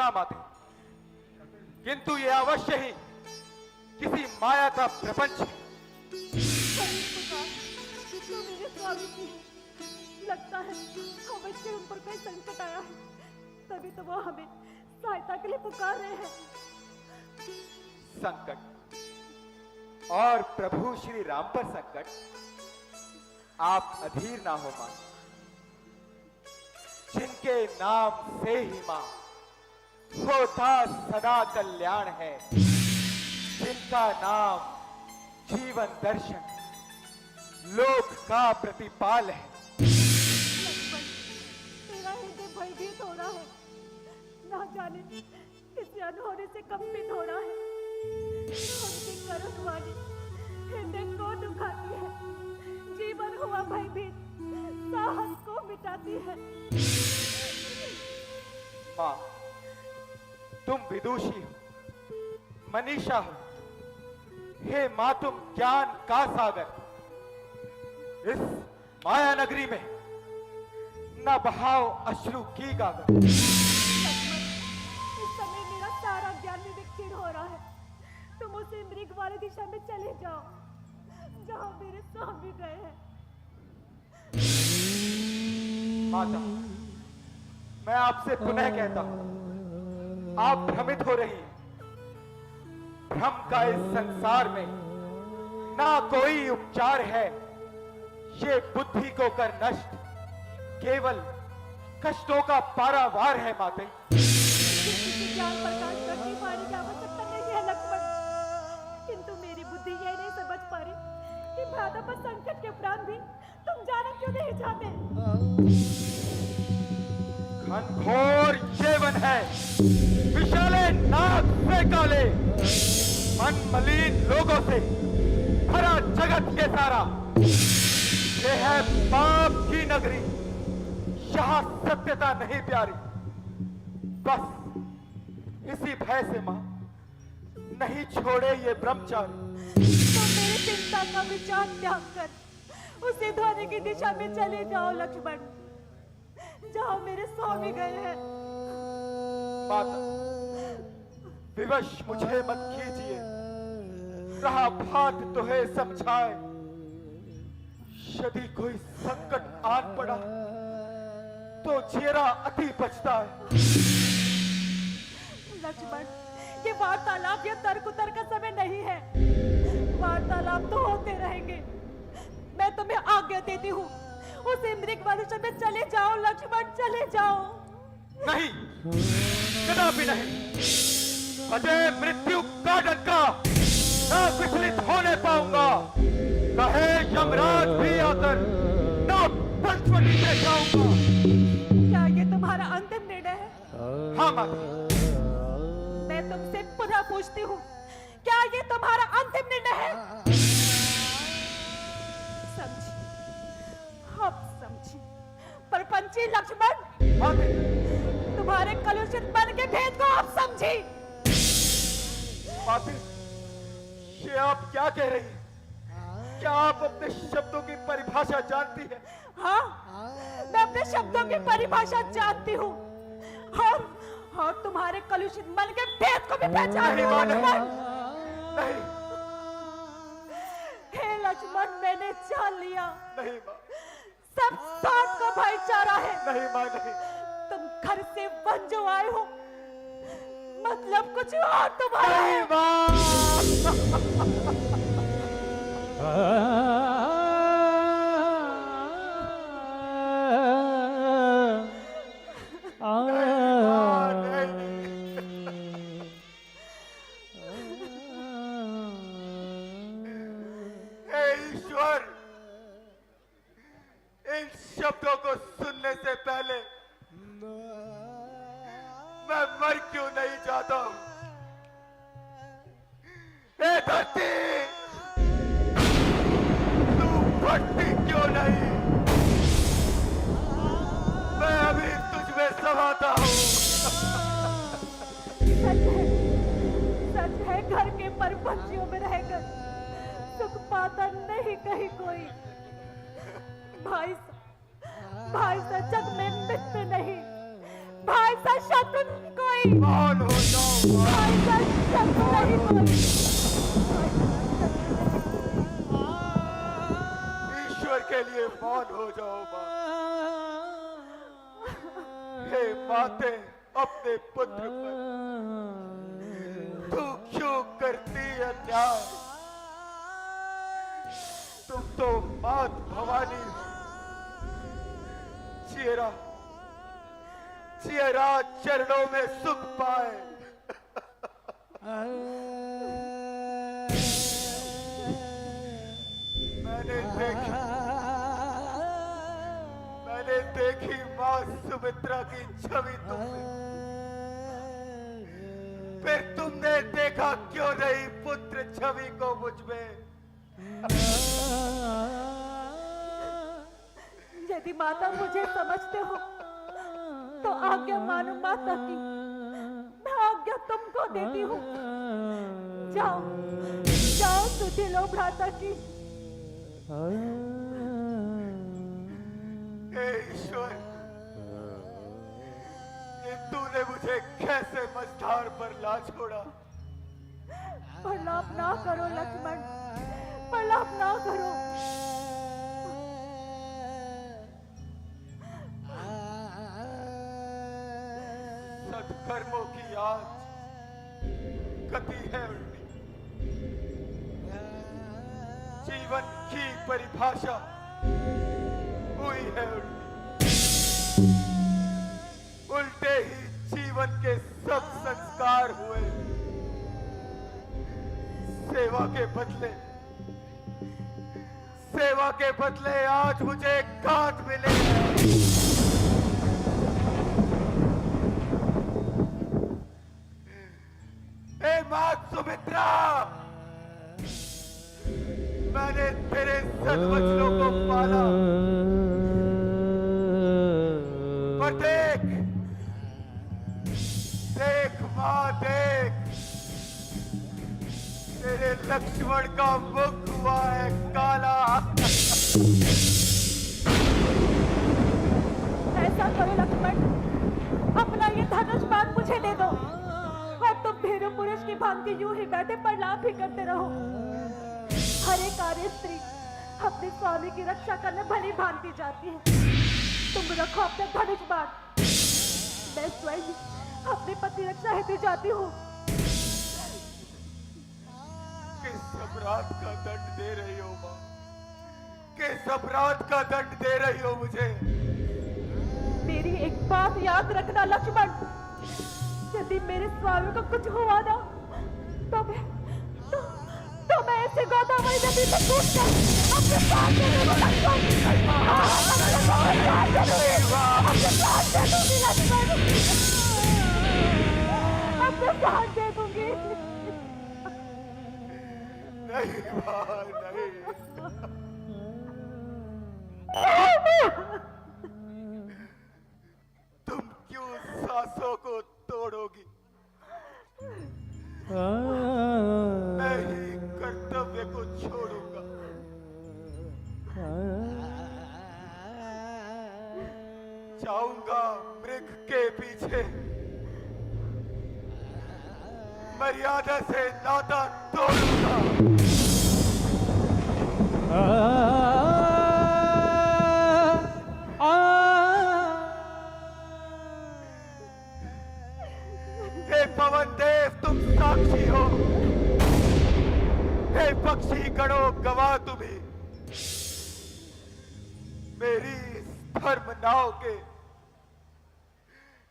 सुना माते, किंतु ये अवश्य ही किसी माया का प्रपंच है। तो मेरे स्वामी जी, लगता है अवश्य उन पर कोई संकट आया है, तभी तो वो हमें सहायता के लिए पुकार रहे हैं। संकट और प्रभु श्री राम पर संकट, आप अधीर ना हो मां। जिनके नाम से ही मां होता सदा कल्याण है, जिनका नाम जीवन दर्शन लोक का प्रतिपाल है। लक्ष्मण, तेरा हृदय भयभीत हो रहा है, ना जाने किसी अनहोनी से कंपित हो रहा है। उनकी करुण वाणी हृदय को दुखाती है, जीवन हुआ भयभीत साहस को मिटाती है। मां, तुम विदुषी हो, मनीषा हो। हे मां, तुम ज्ञान का सागर। इस माया नगरी में न बहाओ अश्रु की गागर। लक्ष्मण, इस समय मेरा सारा ज्ञान विक्षीण हो रहा है। तुम उसे मृग वाली दिशा में चले जाओ, जहां मेरे स्वामी गए हैं। माता, मैं आपसे पुनः कहता हूं, आप भ्रमित हो रही हैं। भ्रम का इस संसार में ना कोई उपचार है, ये बुद्धि को कर नष्ट केवल कष्टों का पारावार है माते। किसी ज्ञान प्रकाश करने पाने की आवश्यकता नहीं है लक्ष्मण, किंतु मेरी बुद्धि ये नहीं समझ पा रही कि भ्राता पर संकट के उपरांत भी तुम जाना क्यों नहीं चाहते। घनघोर जीवन है, विशाले नाक से काले, मन मलिन लोगों से भरा जगत के सारा। ये है पाप की नगरी, यहां सत्यता नहीं प्यारी। बस इसी भय से मां नहीं छोड़े ये ब्रह्मचारी। तो मेरी चिंता का विचार त्याग कर उसी ध्वनि की दिशा में चले जाओ लक्ष्मण, जहां मेरे स्वामी गए हैं। माता, विवश मुझे मत कीजिए, रहा बात तुम्हें समझाए। यदि कोई संकट आन पड़ा तो चेहरा अति बचता है। लक्ष्मण, ये वार्तालाप या तर्क का समय नहीं है। वार्तालाप तो होते रहेंगे। मैं तुम्हें आज्ञा देती हूँ, उसे मृग वाली दिशा में चले जाओ लक्ष्मण, चले जाओ। नहीं, कदापि नहीं। अजय मृत्यु का डंका ना विचलित होने पाऊंगा। कहे यमराज भी आकर ना पंचवटी से जाऊंगा। क्या ये तुम्हारा अंतिम निर्णय है? हाँ माता। मैं तुमसे पुनः पूछती हूँ, क्या ये तुम्हारा अंतिम निर्णय है? समझी, अब समझी। परपंची लक्ष्मण, तुम्हारे कलुषित मन के भेद को अब समझी। माते, ये आप क्या कह रही हैं? क्या आप अपने शब्दों की परिभाषा जानती हैं? हाँ, मैं अपने शब्दों की परिभाषा जानती हूँ, और तुम्हारे कलुषित मन के भेद को भी पहचानती हूँ लक्ष्मण। नहीं, हे लक्ष्मण, मैंने जान लिया। नहीं मां, सब साथ का भाईचारा है। नहीं मां, नहीं। तुम घर से वन जो आए हो, मतलब कुछ और तुम्हारा है। ईश्वर, इन शब्दों को सुनने से पहले मैं मर क्यों नहीं जाता हूं? ए धरती, तू फटती क्यों नहीं? मैं अभी तुझ में समाता हूं। सच है, घर के परपंचियों में रहकर सुख पाता नहीं कहीं कोई। भाई सा जग में मित्र नहीं, भाई सा शत्रु नहीं कोई, मौन हो जाओ मां। भाई सा शत्रु नहीं कोई। ईश्वर के लिए मौन हो जाओ मां। हे माते, अपने पुत्र पर तू क्यों करती अन्याय? तुम तो मात भवानी हो। चेहरा चेहरा चरणों में सुख पाए। मैंने देखी मां सुमित्रा की छवि तुमने। फिर तुमने देखा क्यों नहीं पुत्र छवि को मुझ में? यदि माता मुझे समझते हो तो आज्ञा मानो माता की। मैं आज्ञा तुमको देती हूँ। जाओ जाओ तुझे लो भ्राता की। हे ईश्वर, ये तूने मुझे कैसे मझधार पर ला छोड़ा? प्रलाप ना करो लक्ष्मण, प्रलाप ना करो। सत्कर्मों की आज गति है उल्टी। जीवन की परिभाषा हुई है उल्टी। उल्टे ही जीवन के सब संस्कार हुए। सेवा के बदले आज मुझे काट मिले। हे मां सुमित्रा, मैंने तेरे सद्वचनों को पाला, पर देख देख मां देख, तेरे लक्ष्मण का मुख हुआ है काला। ऐसा करो लक्ष्मण, अपना ये धनुष बाण मुझे दे दो और तुम भीरू पुरुष की भांति यूं ही बैठे प्रलाप ही करते रहो। हर एक कार्य स्त्री अपने स्वामी की रक्षा करने भली भांति जाती है। तुम रखो अपना धनुष बाण, मैं स्वयं अपनी पति रक्षा हेतु जाती हूँ। किस अपराध का दंड दे रही हो मां? किस अपराध का दंड दे रही हो मुझे? मेरी एक बात याद रखना लक्ष्मण, यदि मेरे स्वामी को कुछ हुआ ना तो मैं ऐसे गोदावरी नदी से कूदकर अपने प्राण दे दूंगी लक्ष्मण। अपने प्राण दे दूंगी। नहीं मां नहीं। तुम क्यों सांसों को तोड़ोगी? मैं ही कर्तव्य को छोड़ूंगा। जाऊंगा मृग के पीछे, मर्यादा से नाता तोड़ूंगा। हे पवन देव, तुम साक्षी हो। हे पक्षी गणों, गवाह तुम्हें। मेरी धर्म नाव के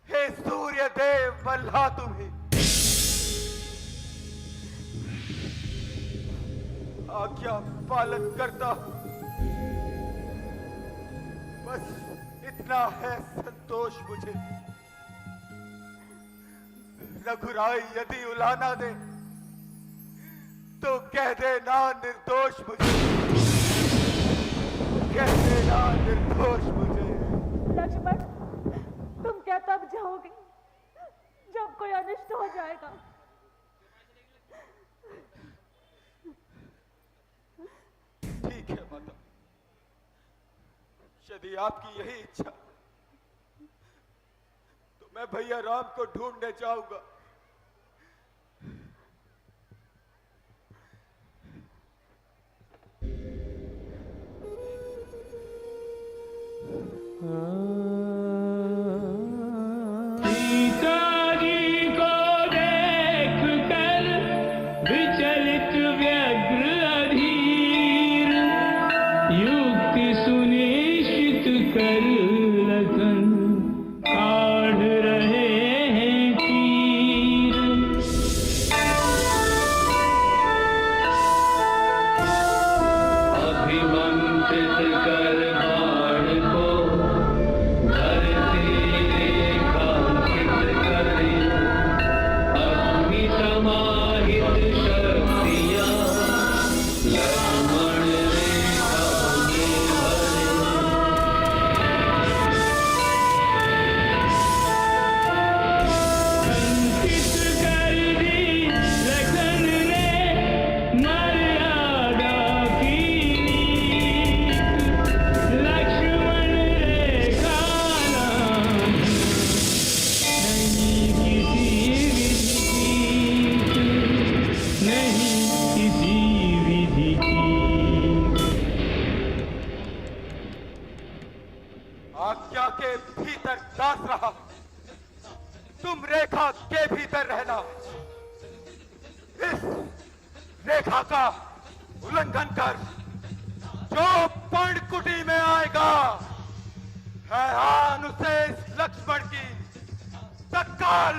हे सूर्य देव, मल्हा तुम्हें। आज्ञा पालन करता हूं, बस इतना है संतोष मुझे। रघुराई यदि उलाना दे तो कह देना निर्दोष मुझे, कह देना निर्दोष मुझे। लक्ष्मण, तुम क्या तब जाओगे जब कोई अनिष्ट हो जाएगा? ठीक है माता, यदि आपकी यही इच्छा तो मैं भैया राम को ढूंढने जाऊंगा। सीता जी को देख कर विचलित व्यग्र अधीर, युक्ति सुनिश्चित कर लखन काढ़ रहे हैं तीर। अभिमंत्रित कर बाण को धरती रेखांकित करे, अग्नि समाहित शक्तियाँ लक्ष्मण रेखा में भरे। अंकित कर दी लखन ने मर्यादा की नीत, लक्ष्मण रेखा नाम नहीं किसी विधि की, नहीं किसी विधि की। आज्ञा के भीतर दास रहा, तुम रेखा के भीतर रहना। इस रेखा का उल्लंघन कर जो पर्णकुटी में आएगा, हैरान उसे इस लक्ष्मण की तत्काल